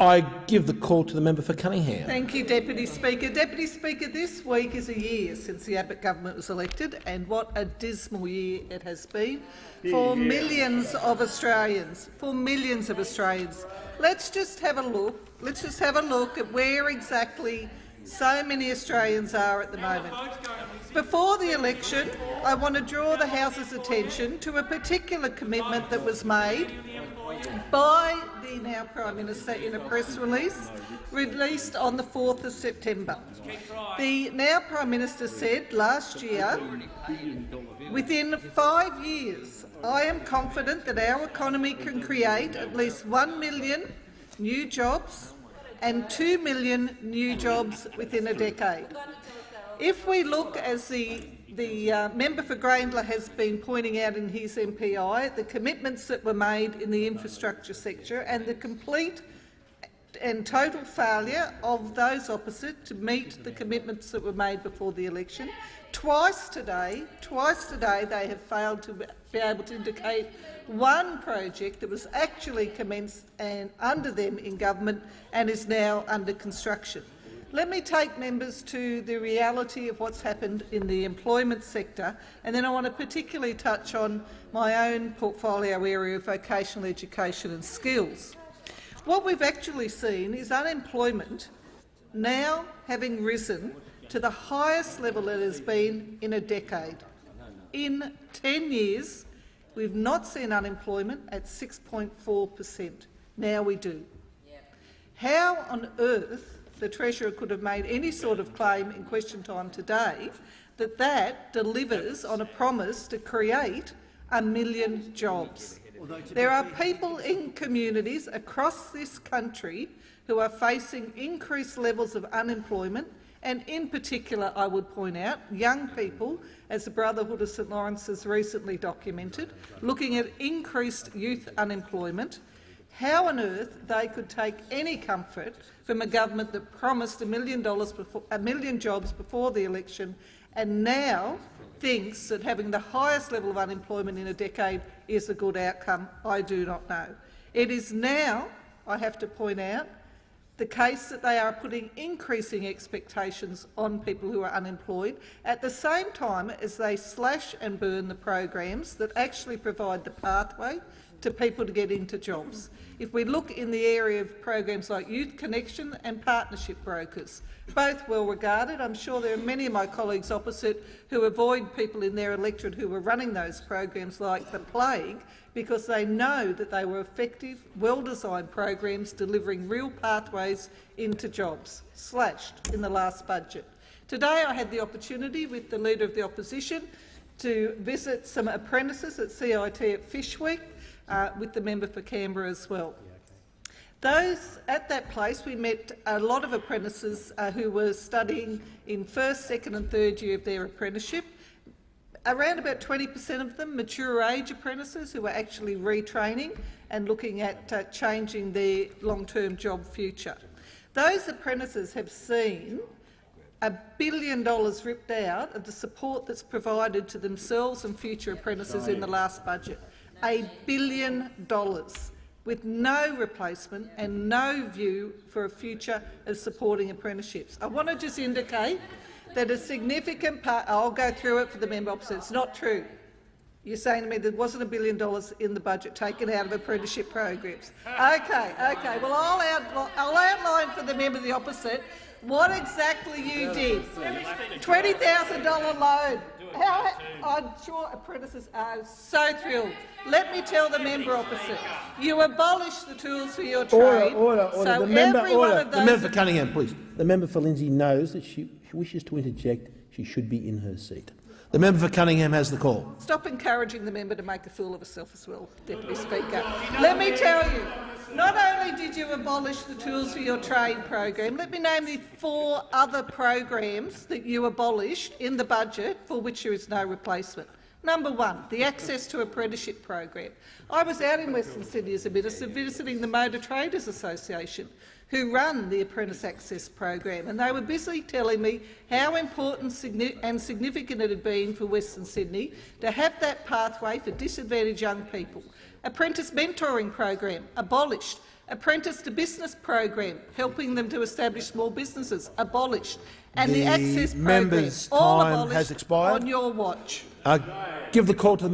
I give the call to the member for Cunningham. Thank you, Deputy Speaker. Deputy Speaker, this week is a year since the Abbott government was elected, and what a dismal year it has been for millions of Australians. For millions of Australians. Let's just have a look. Let's just have a look at where exactly so many Australians are at the moment. Before the election, I want to draw the House's attention to a particular commitment that was made by the now Prime Minister in a press release released on the 4th of September. The now Prime Minister said last year, "Within 5 years, I am confident that our economy can create at least 1 million new jobs and 2 million new jobs within a decade." If we look, as the member for Grayndler has been pointing out in his MPI, the commitments that were made in the infrastructure sector and the complete and total failure of those opposite to meet the commitments that were made before the election. Twice today they have failed to be able to indicate one project that was actually commenced and under them in government and is now under construction. Let me take members to the reality of what's happened in the employment sector, and then I want to particularly touch on my own portfolio area of vocational education and skills. What we've actually seen is unemployment now having risen to the highest level it has been in a decade. In 10 years, we've not seen unemployment at 6.4%. Now we do. How on earth the Treasurer could have made any sort of claim in question time today that delivers on a promise to create 1 million jobs? There are people in communities across this country who are facing increased levels of unemployment, and in particular, I would point out, young people, as the Brotherhood of St Lawrence has recently documented, looking at increased youth unemployment. How on earth they could take any comfort from a government that promised $1 million jobs before the election and now thinks that having the highest level of unemployment in a decade is a good outcome, I do not know. It is now, I have to point out, the case that they are putting increasing expectations on people who are unemployed at the same time as they slash and burn the programs that actually provide the pathway to people to get into jobs. If we look in the area of programs like Youth Connection and Partnership Brokers, both well regarded. I'm sure there are many of my colleagues opposite who avoid people in their electorate who were running those programs like the plague because they know that they were effective, well-designed programs delivering real pathways into jobs, slashed in the last budget. Today I had the opportunity with the Leader of the Opposition to visit some apprentices at CIT at Fish Week, with the member for Canberra as well. Those at that place, we met a lot of apprentices who were studying in first, second and third year of their apprenticeship. Around about 20% of them mature age apprentices who were actually retraining and looking at changing their long-term job future. Those apprentices have seen $1 billion ripped out of the support that's provided to themselves and future apprentices in the last budget. $1 billion with no replacement and no view for a future of supporting apprenticeships. I want to just indicate that a significant part— I'll go through it for the member opposite. It's not true. You're saying to me there wasn't $1 billion in the budget taken out of apprenticeship programs. Okay. Well, I'll outline for the member of the opposite what exactly you did. $20,000 loan. I'm sure apprentices are so thrilled. Let me tell the member opposite. You abolished the tools for your trade. Order. So the member, the member for Cunningham, please. The member for Lindsay knows that she wishes to interject. She should be in her seat. The member for Cunningham has the call. Stop encouraging the member to make a fool of herself as well, Deputy Speaker. Let me tell you, not only did you abolish the Tools for Your Trade program, let me name the 4 other programs that you abolished in the budget for which there is no replacement. Number 1, the Access to Apprenticeship program. I was out in Western Sydney as a minister visiting the Motor Traders Association, who run the Apprentice Access program, and they were busy telling me how important and significant it had been for Western Sydney to have that pathway for disadvantaged young people. Apprentice Mentoring program abolished Apprentice to Business program, helping them to establish small businesses, abolished. And the The Access program, member's all time abolished has expired. on your watch. Give the call to the member.